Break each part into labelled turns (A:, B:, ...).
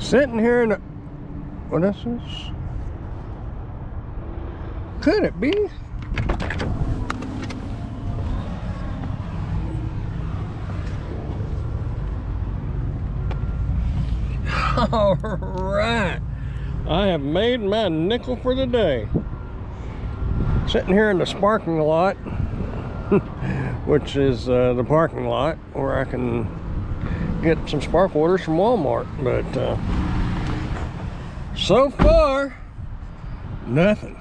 A: Sitting here in a, what is this? Could it be? All right, I have made my nickel for the day. Sitting here in the sparking lot, which is the parking lot where I can get some spark orders from Walmart, but so far nothing.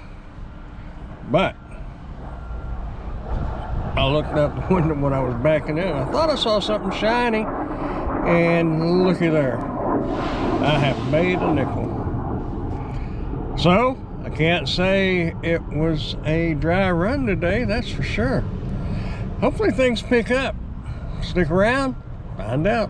A: But I looked out the window when I was backing in. I thought I saw something shiny, and looky there, I have made a nickel. So I can't say it was a dry run today, that's for sure. Hopefully things pick up. Stick around, find out.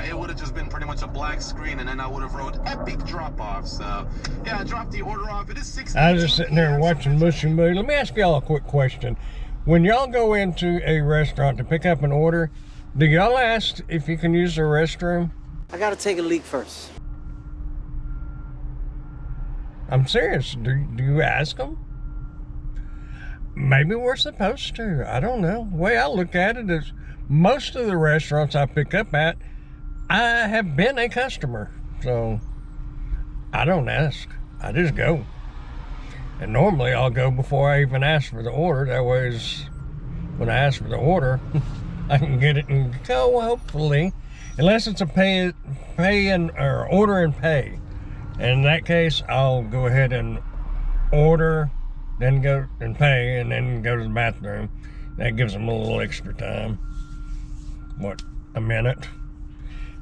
B: It would have just been pretty much a black screen, and then I would have wrote epic drop-off. So yeah, I dropped the order off. It is 6.
A: I was just sitting there watching Mushy Moo. Let me ask y'all a quick question. When y'all go into a restaurant to pick up an order, do y'all ask if you can use the restroom?
C: I gotta take a leak first.
A: I'm serious. Do you ask them? Maybe we're supposed to. I don't know. The way I look at it is most of the restaurants I pick up at, I have been a customer. So I don't ask. I just go. And normally I'll go before I even ask for the order. That way, when I ask for the order, I can get it and go, hopefully. Unless it's a pay and or order and pay. In that case, I'll go ahead and order, then go and pay, and then go to the bathroom. That gives them a little extra time. What, a minute?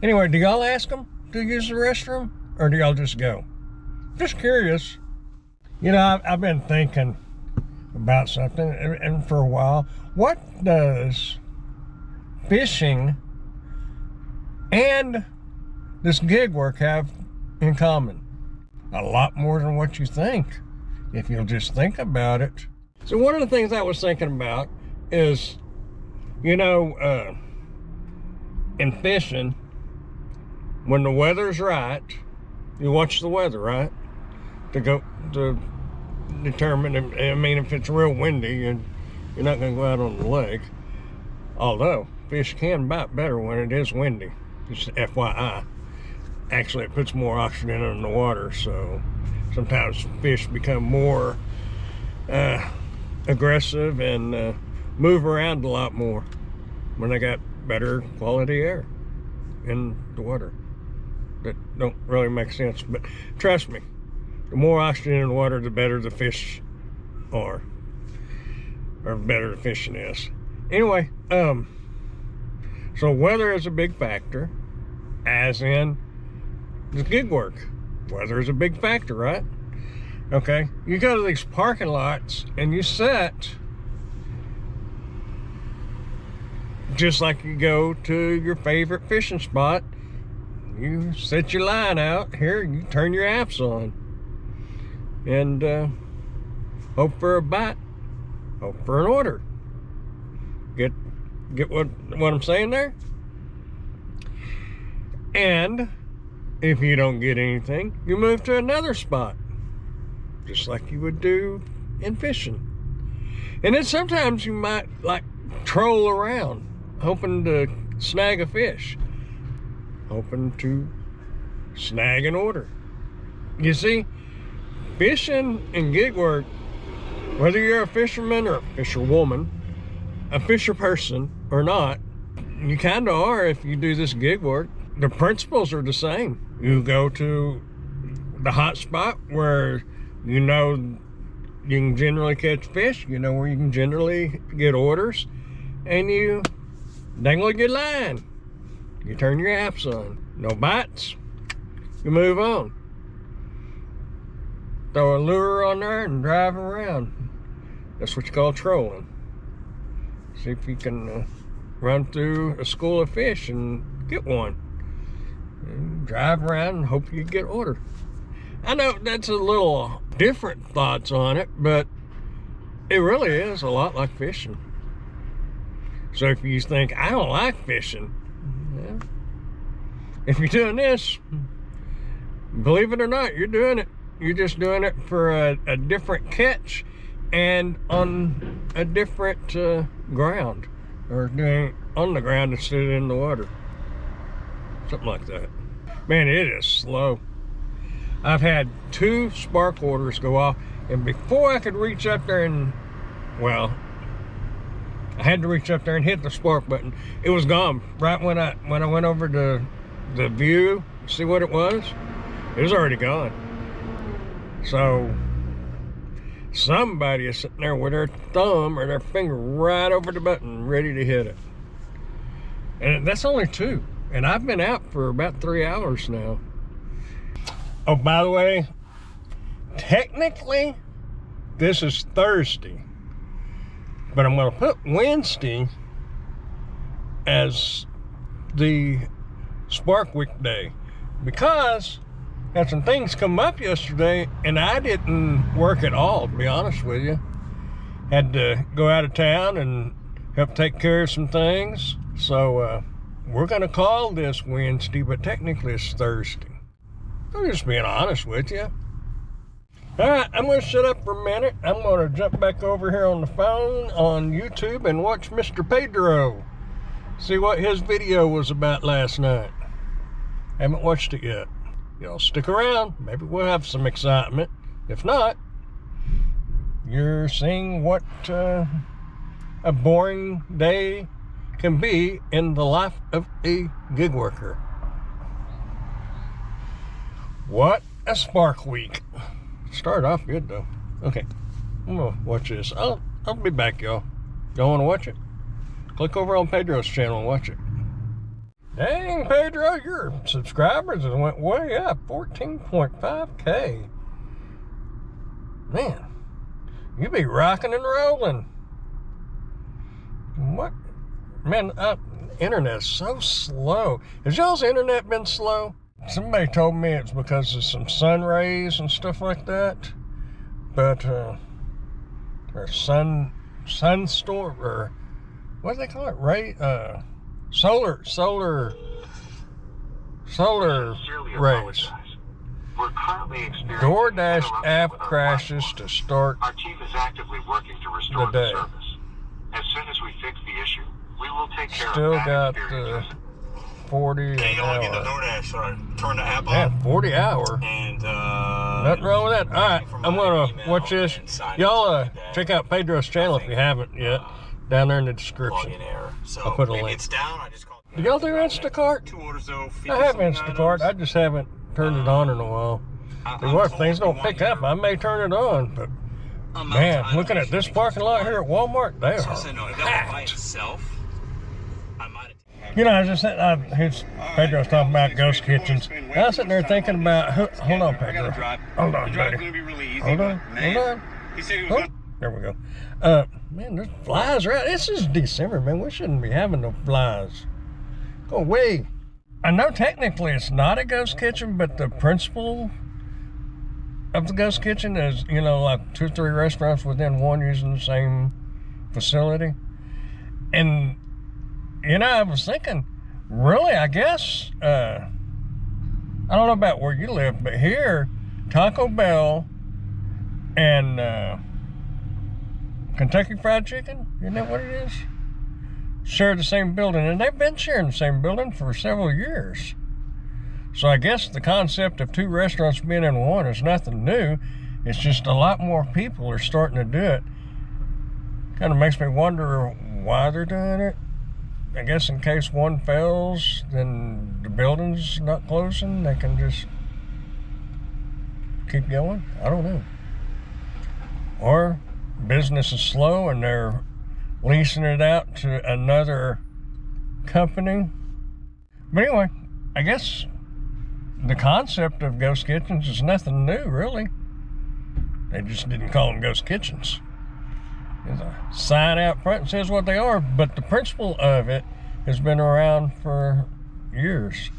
A: Anyway, do y'all ask them to use the restroom, or do y'all just go? Just curious. You know, I've been thinking about something, and for a while, what does fishing and this gig work have in common? A lot more than what you think, if you'll just think about it. So one of the things I was thinking about is, you know, in fishing, when the weather's right, you watch the weather, right? To determine, I mean, if it's real windy and you're not gonna go out on the lake. Although, fish can bite better when it is windy, just FYI. Actually, it puts more oxygen in the water, so sometimes fish become more aggressive and move around a lot more when they got better quality air in the water. That don't really make sense, but trust me, the more oxygen in the water, the better the fish are, or better the fishing is. Anyway, so weather is a big factor, as in the gig work. Weather is a big factor, right? Okay, you go to these parking lots and you sit just like you go to your favorite fishing spot. You set your line out here, you turn your apps on, and hope for a bite, hope for an order. Get what I'm saying there? And if you don't get anything, you move to another spot, just like you would do in fishing. And then sometimes you might like troll around, hoping to snag a fish, hoping to snag an order. You see, fishing and gig work, whether you're a fisherman or a fisherwoman, a fisher person or not, you kind of are if you do this gig work. The principles are the same. You go to the hot spot where you know you can generally catch fish, you know where you can generally get orders, and you dangle your line. You turn your apps on. No bites, you move on. Throw a lure on there and drive around. That's what you call trolling. See if you can run through a school of fish and get one. And drive around and hope you get order. I know that's a little different thoughts on it, but It really is a lot like fishing. So if you think, I don't like fishing, yeah, if you're doing this, believe it or not, you're doing it. You're just doing it for a different catch and on a different ground, or doing it on the ground instead of in the water. Something like that. Man, it is slow. I've had 2 spark orders go off, and before I could reach up there and, well, I had to reach up there and hit the spark button. It was gone right when I went over to the view, see what it was. It was already gone. So somebody is sitting there with their thumb or their finger right over the button, ready to hit it. And that's only 2. And I've been out for about 3 hours now. Oh, by the way, technically, this is Thursday. But I'm going to put Wednesday as the Spark Week day, because had some things come up yesterday and I didn't work at all, to be honest with you. Had to go out of town and help take care of some things. So we're going to call this Wednesday, but technically it's Thursday. I'm just being honest with you. All right, I'm going to shut up for a minute. I'm going to jump back over here on the phone on YouTube and watch Mr. Pedro. See what his video was about last night. Haven't watched it yet. Y'all stick around. Maybe we'll have some excitement. If not, you're seeing what a boring day can be in the life of a gig worker. What a Spark Week. Started off good though. Okay, I'm gonna watch this. I'll be back, y'all. Y'all wanna watch it? Click over on Pedro's channel and watch it. Dang, Pedro, your subscribers have went way up, 14.5K. Man, you be rocking and rolling. What? Man, internet's so slow. Has y'all's internet been slow? Somebody told me it's because of some sun rays and stuff like that, but or sunstorm, or what do they call it? Solar rays.
D: We're currently experiencing
A: DoorDash app crashes to start
D: Our team is actively working to restore
A: the
D: the
A: day.
D: service. As soon as we fix the issue, we will take care
A: Still
D: of that
A: got
D: experience.
A: 40 an
E: Hey, y'all get the
A: hour.
E: DoorDash, turn the app
A: Yeah,
E: on.
A: 40 hour.
E: And
A: Nothing wrong with that. All right, I'm gonna watch this. Y'all check out Pedro's channel if you haven't yet. Down there in the description.
E: login error. So
A: I'll put a
E: maybe
A: link.
E: it's down. I just called.
A: Do y'all do Instacart?
E: 2 orders though.
A: I have Instacart. I just haven't turned it on in a while. Well, if things don't pick up, I may turn it on. But man, looking at this parking lot here at Walmart, they are packed. You know, I was just Pedro's talking about ghost kitchens. I was sitting there thinking about, hold on, Pedro. Hold on, buddy. Hold on.
B: He said he was
A: Oh, there we go. Man, there's flies right. This is December, man. We shouldn't be having no flies. Go away. I know technically it's not a ghost kitchen, but the principle of the ghost kitchen is, you know, like 2 or 3 restaurants within one using the same facility. And, you know, I was thinking, really, I guess, I don't know about where you live, but here, Taco Bell and Kentucky Fried Chicken, isn't that what it is? Share the same building, and they've been sharing the same building for several years. So I guess the concept of 2 restaurants being in one is nothing new. It's just a lot more people are starting to do it. Kind of makes me wonder why they're doing it. I guess in case one fails, then the building's not closing. They can just keep going. I don't know. Or business is slow and they're leasing it out to another company. But anyway, I guess the concept of ghost kitchens is nothing new, really. They just didn't call them ghost kitchens. There's a sign out front that says what they are, but the principle of it has been around for years.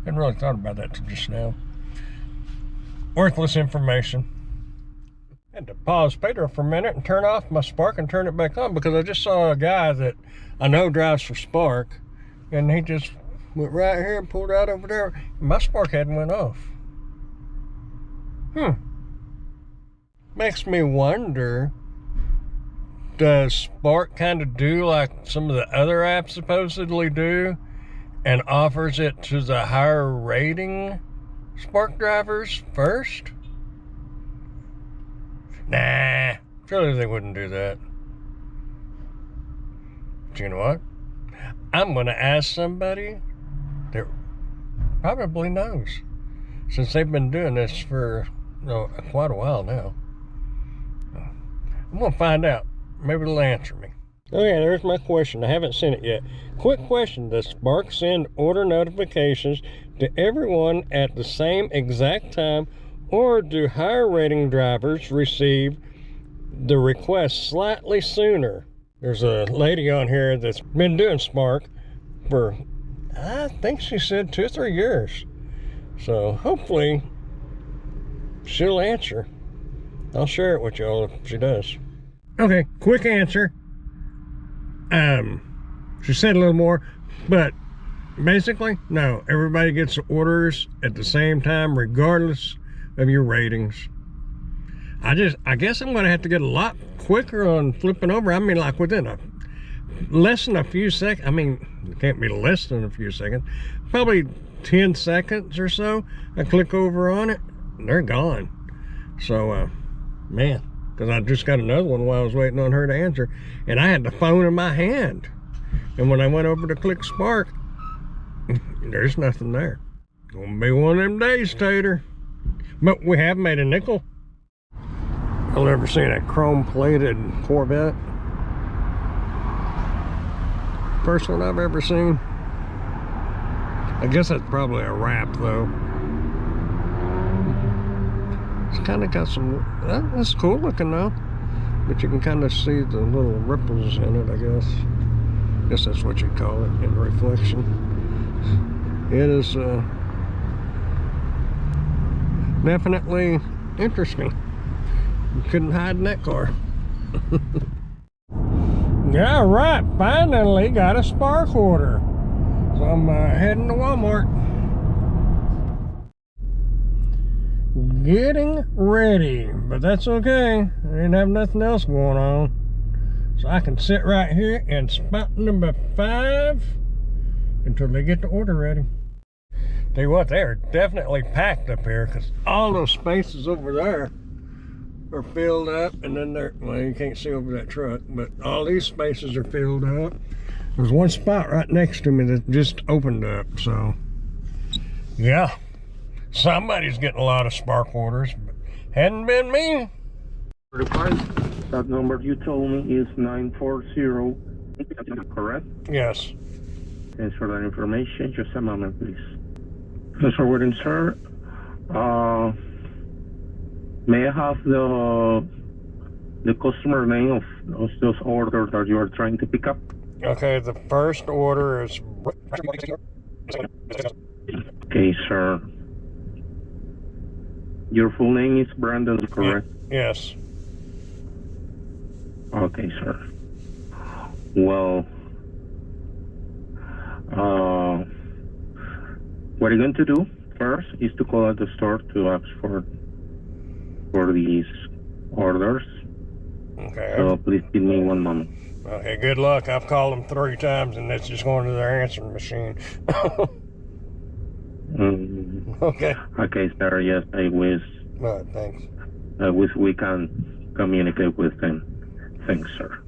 A: Hadn't really thought about that till just now. Worthless information. Had to pause Pedro for a minute and turn off my Spark and turn it back on because I just saw a guy that I know drives for Spark, and he just went right here and pulled out over there. And my Spark hadn't went off. Makes me wonder, does Spark kind of do like some of the other apps supposedly do and offers it to the higher rating Spark drivers first? Nah, surely they wouldn't do that. But you know what? I'm going to ask somebody that probably knows, since they've been doing this for quite a while now. I'm going to find out. Maybe they'll answer me. Oh yeah, there's my question. I haven't seen it yet. Quick question. Does Spark send order notifications to everyone at the same exact time, or do higher rating drivers receive the request slightly sooner? There's a lady on here that's been doing Spark for, I think she said 2 or 3 years. So hopefully she'll answer. I'll share it with y'all if she does. Okay, quick answer. She said a little more, but basically, no. Everybody gets orders at the same time, regardless of your ratings. I guess I'm gonna have to get a lot quicker on flipping over. I mean, like within less than a few seconds. I mean, it can't be less than a few seconds. Probably 10 seconds or so. I click over on it, and they're gone. So, man, because I just got another one while I was waiting on her to answer, and I had the phone in my hand. And when I went over to click Spark, there's nothing there. Gonna be one of them days, Tater. But we have made a nickel. I've never seen a chrome-plated Corvette. First one I've ever seen. I guess that's probably a wrap, though. It's kind of got some... That's cool looking, though. But you can kind of see the little ripples in it, I guess. I guess that's what you'd call it, in reflection. It is definitely interesting. You couldn't hide in that car. Yeah, right. Finally got a Spark order. So I'm heading to Walmart. Getting ready, but that's okay. I didn't have nothing else going on. So I can sit right here in spot number 5 until they get the order ready. Tell you what, they are definitely packed up here because all those spaces over there are filled up, and then well, you can't see over that truck, but all these spaces are filled up. There's one spot right next to me that just opened up, so yeah, somebody's getting a lot of Spark orders, but hadn't been me.
F: That number you told me is 940, correct?
A: Yes.
F: Thanks for that information. Just a moment, please. Thanks for waiting, sir. May I have the customer name of those orders that you are trying to pick up?
A: Okay, the first order is...
F: Okay, sir. Your full name is Brandon, correct?
A: Yes.
F: Okay, sir. Well, what you're going to do first is to call at the store to ask for these orders.
A: Okay.
F: So please give me 1 moment.
A: Okay, good luck. I've called them 3 times and it's just going to their answering machine. Okay.
F: Okay, sir. Yes, I wish.
A: All right, thanks.
F: I wish we can communicate with them. Thanks, sir.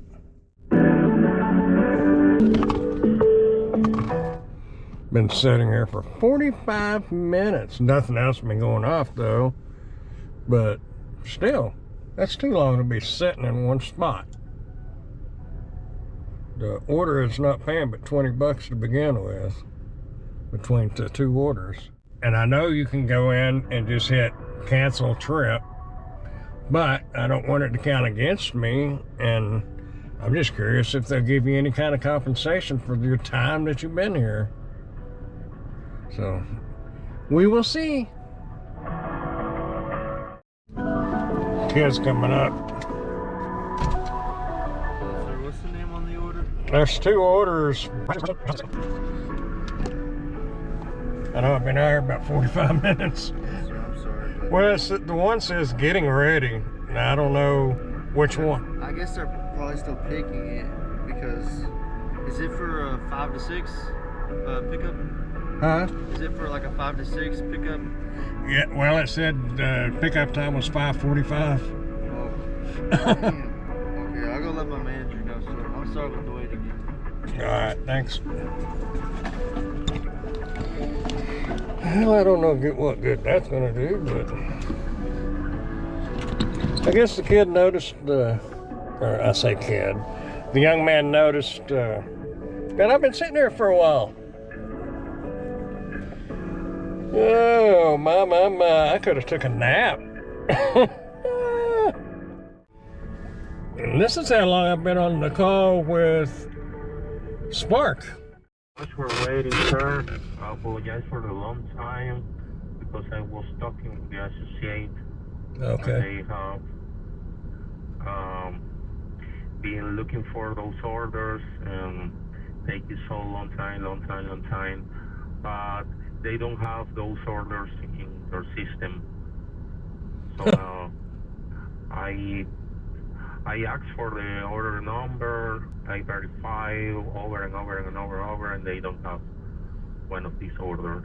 A: Been sitting here for 45 minutes. Nothing else been going off though. But still, that's too long to be sitting in one spot. The order is not paying but $20 to begin with, between the 2 orders. And I know you can go in and just hit cancel trip, but I don't want it to count against me, and I'm just curious if they'll give you any kind of compensation for your time that you've been here. So, we will see. kid's coming up.
G: What's the name on the order?
A: There's 2 orders. I know I've been out here about 45 minutes.
G: I'm sorry. But
A: Well, the one says getting ready. Now, I don't know which one.
G: I guess they're probably still picking it because is it for a 5 to 6 pickup?
A: Huh?
G: Is it for like a 5 to 6 pickup?
A: Yeah, well, it said pickup time was 5:45.
G: Oh, damn. Okay, I'll go let my manager know. So I'm sorry about the wait again.
A: All right, thanks. Well, I don't know what good that's gonna do, but I guess the kid noticed, or I say kid, the young man noticed that I've been sitting here for a while. Oh, my, I could have took a nap. And this is how long I've been on the call with Spark.
F: Much for waiting, sir. I apologize for the long time because I was talking with the associate.
A: Okay.
F: They have been looking for those orders and take you so long time. But they don't have those orders in their system. So I asked for the order number. I verify over and over, and they don't have one of these orders.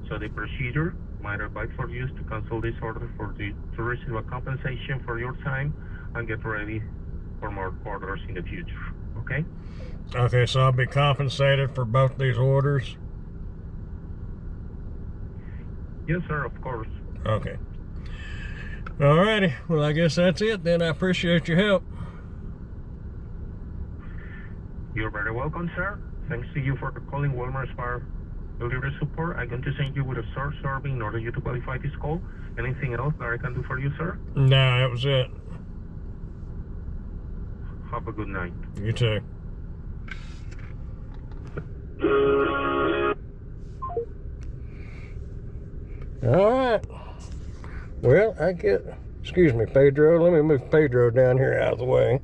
F: So the procedure, my advice for you is to cancel this order to receive a compensation for your time and get ready for more orders in the future. Okay?
A: Okay, so I'll be compensated for both these orders?
F: Yes, sir, of course.
A: Okay. Alrighty, well, I guess that's it then. I appreciate your help.
F: You're very welcome, sir. Thanks to you for calling Walmart Spire. Delivery support. I'm going to send you with a short survey in order you to qualify this call. Anything else that I can do for you, sir?
A: No, that was it.
F: Have a good night.
A: You too. Alright. Well, excuse me, Pedro. Let me move Pedro down here out of the way.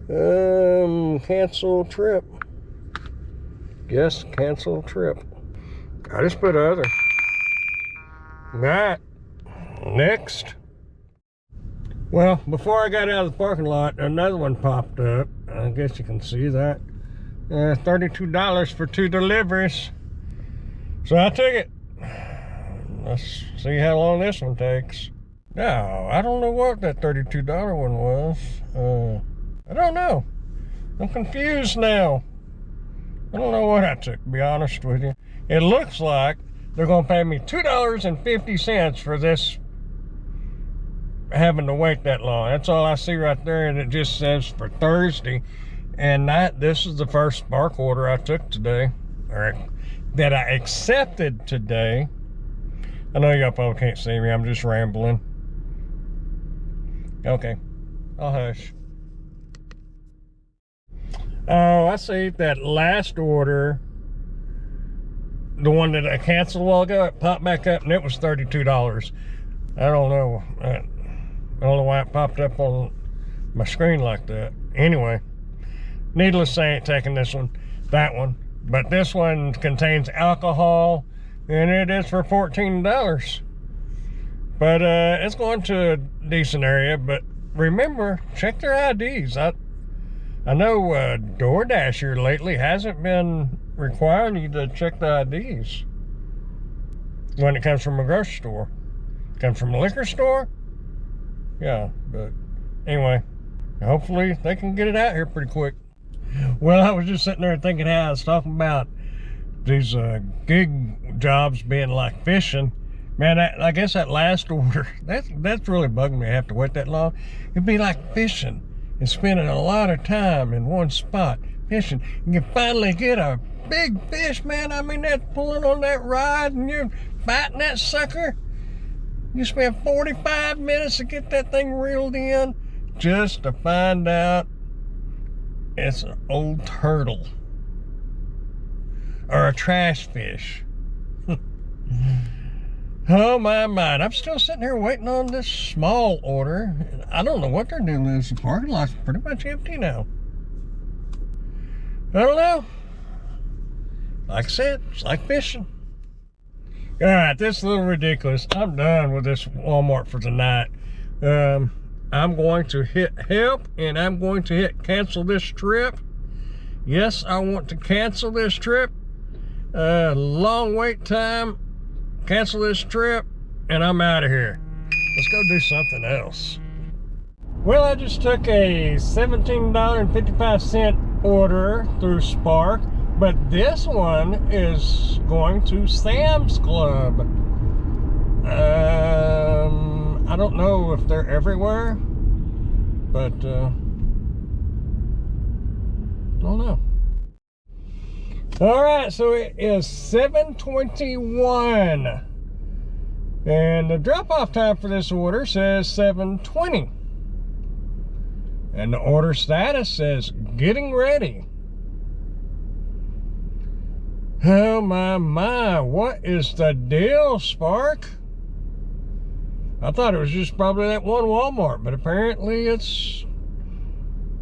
A: Cancel trip. Yes, cancel trip. I just put other. Alright. Next. Well, before I got out of the parking lot, another one popped up. I guess you can see that. $32 for 2 deliveries. So I took it. Let's see how long this one takes. No, I don't know what that $32 one was. I don't know. I'm confused now. I don't know what I took, to be honest with you. It looks like they're going to pay me $2.50 for this having to wait that long. That's all I see right there, and it just says for Thursday. And this is the first Spark order I took today, or that I accepted today. I know y'all probably can't see me. I'm just rambling. Okay, I'll hush. Oh, I see that last order, the one that I canceled a while ago, it popped back up and it was $32. I don't know. I don't know why it popped up on my screen like that. Anyway, needless to say, I ain't taking this one, that one. But this one contains alcohol, and it is for $14. But it's going to a decent area. But remember, check their IDs. I know DoorDash here lately hasn't been requiring you to check the IDs when it comes from a grocery store. Comes from a liquor store? Yeah, but anyway, hopefully they can get it out here pretty quick. Well, I was just sitting there thinking how I was talking about these gig jobs being like fishing. Man, I guess that last order, that's really bugging me. I have to wait that long. It'd be like fishing and spending a lot of time in one spot fishing. And you finally get a big fish, man. I mean, that's pulling on that rod and you're biting that sucker. You spend 45 minutes to get that thing reeled in just to find out it's an old turtle or a trash fish. Oh my mind. I'm still sitting here waiting on this small order. I don't know what their deal is. The parking lot's pretty much empty now. I don't know. Like I said, it's like fishing. All right, this is a little ridiculous. I'm done with this Walmart for tonight. I'm going to hit help and I'm going to hit cancel this trip. Yes, I want to cancel this trip. Long wait time. Cancel this trip and I'm out of here. Let's go do something else. Well, I just took a $17.55 order through Spark, but this one is going to Sam's Club. I don't know if they're everywhere, but I don't know. All right, so it is 7:21, and the drop-off time for this order says 7:20, and the order status says getting ready. Oh my, what is the deal, Spark? I thought it was just probably that one Walmart, but apparently it's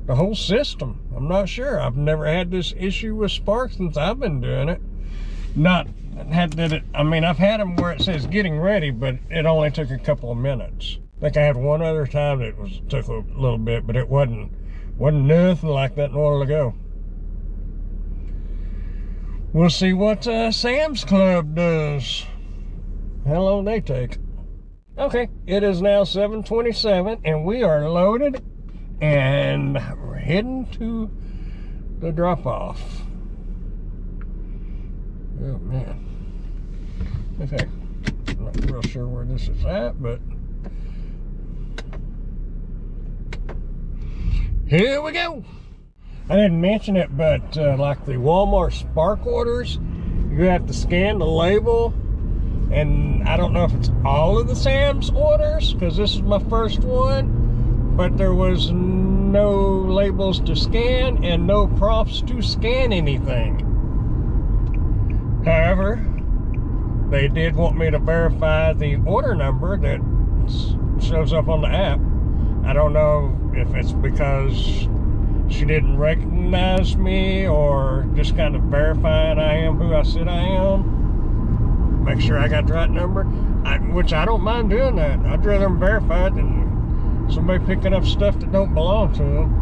A: the whole system. I'm not sure. I've never had this issue with Spark since I've been doing it. I've had them where it says getting ready, but it only took a couple of minutes. I think I had one other time that took a little bit, but it wasn't nothing like that a while ago. We'll see what Sam's Club does. How long they take. Okay, it is now 7:27, and we are loaded and we're heading to the drop-off. Oh man. Okay, I'm not real sure where this is at, but here we go. I didn't mention it, but like the Walmart Spark orders, you have to scan the label, and I don't know if it's all of the Sam's orders, because this is my first one, but there was no labels to scan and no prompts to scan anything. However, they did want me to verify the order number that shows up on the app. I don't know if it's because she didn't recognize me or just kind of verifying I am who I said I am. Make sure I got the right number, which I don't mind doing that. I'd rather them verify it than somebody picking up stuff that don't belong to them.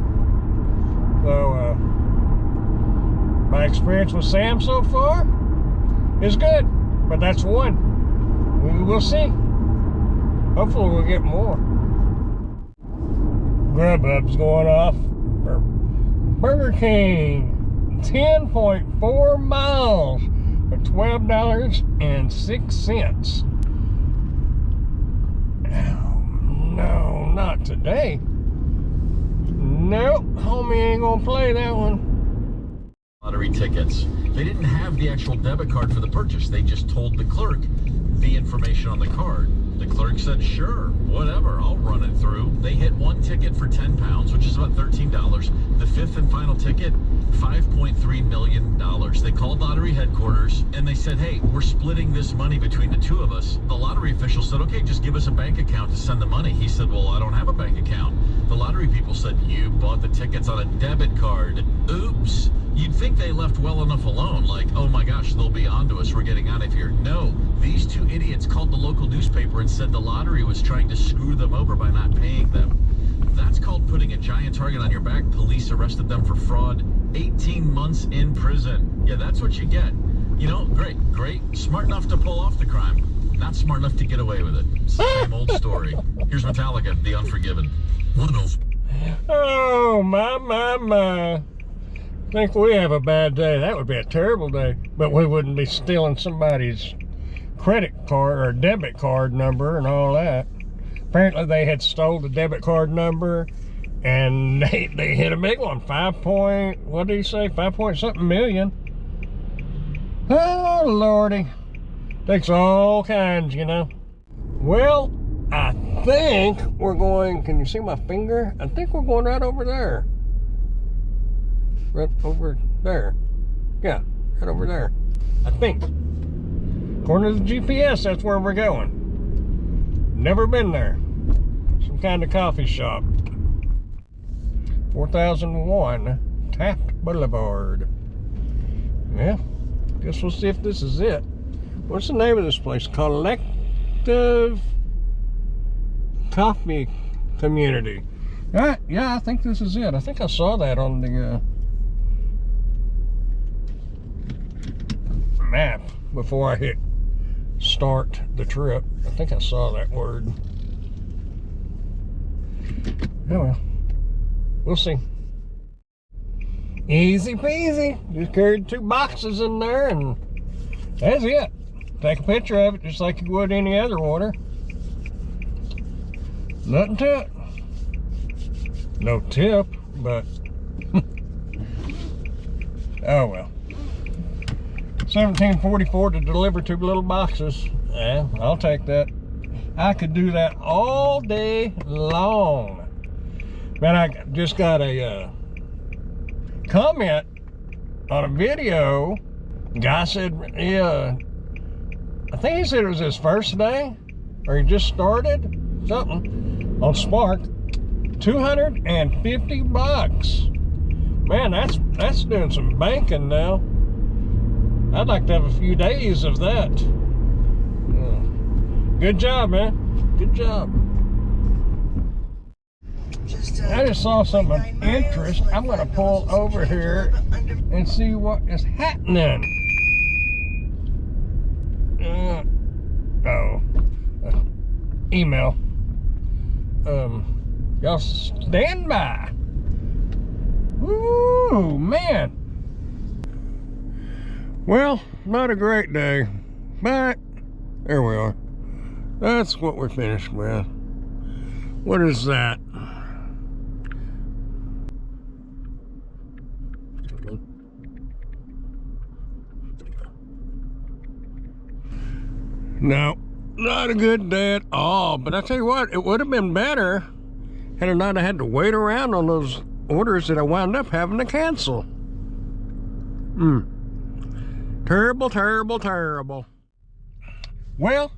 A: So, my experience with Sam so far is good, but that's one. We will see. Hopefully we'll get more. Grubhub's going off for Burger King. 10.4 miles for $12.06. No, not today. Nope, homie ain't gonna play that one.
H: Lottery tickets. They didn't have the actual debit card for the purchase. They just told the clerk the information on the card. The clerk said, sure, whatever, I'll run it through. They hit one ticket for 10 pounds, which is about $13. The fifth and final ticket, $5.3 million. They called lottery headquarters and they said, hey, we're splitting this money between the two of us. The lottery official said, okay, just give us a bank account to send the money. He said, well, I don't have a bank account. The lottery people said, you bought the tickets on a debit card. Oops. You'd think they left well enough alone, like, oh my gosh, they'll be onto us, we're getting out of here. No, these two idiots called the local newspaper and said the lottery was trying to screw them over by not paying them. That's called putting a giant target on your back. Police arrested them for fraud. 18 months in prison. Yeah, that's what you get. You know, great. Smart enough to pull off the crime. Not smart enough to get away with it. Same old story. Here's Metallica, The Unforgiven.
A: Oh, my. Think we have a bad day. That would be a terrible day. But we wouldn't be stealing somebody's credit card or debit card number and all that. Apparently they had stole the debit card number and they hit a big one. 5 point something million. Oh Lordy. Takes all kinds, you know. Well, I think we're going, can you see my finger? I think we're going right over there. Right over there. Yeah, right over there. I think. Of According to the GPS, that's where we're going. Never been there. Some kind of coffee shop. 4001 Taft Boulevard. Yeah, guess we'll see if this is it. What's the name of this place? Collective Coffee Community. Yeah, I think this is it. I think I saw that on the map before I hit start the trip. I think I saw that word. Oh well, we'll see. Easy peasy. Just carried 2 boxes in there and that's it. Take a picture of it just like you would any other order. Nothing to it. No tip, but oh well. $17.44 to deliver 2 little boxes. Yeah, I'll take that. I could do that all day long. Man, I just got a comment on a video. Guy said, yeah, I think he said it was his first day, or he just started something on Spark. 250 bucks. Man, that's doing some banking now. I'd like to have a few days of that. Good job, man. Good job. I just saw something of interest. I'm going to pull over here and see what is happening. Email. Y'all stand by. Woo, man. Well, not a great day, but there we are. That's what we're finished with. What is that? No, not a good day at all. But I tell you what, it would have been better had I not had to wait around on those orders that I wound up having to cancel. Terrible, terrible, terrible. Well,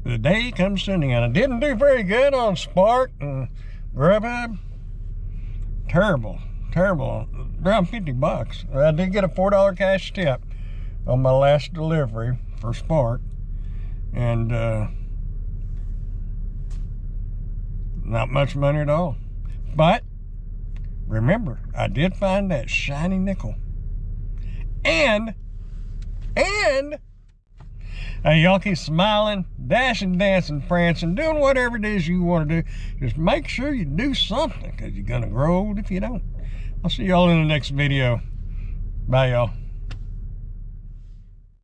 A: the day comes to an end. I didn't do very good on Spark and Grubhub. Terrible, terrible. Around 50 bucks. I did get a $4 cash tip on my last delivery for Spark. And not much money at all. But remember, I did find that shiny nickel. And y'all keep smiling, dashing, dancing, prancing, doing whatever it is you want to do. Just make sure you do something, because you're going to grow old if you don't. I'll see y'all in the next video. Bye, y'all.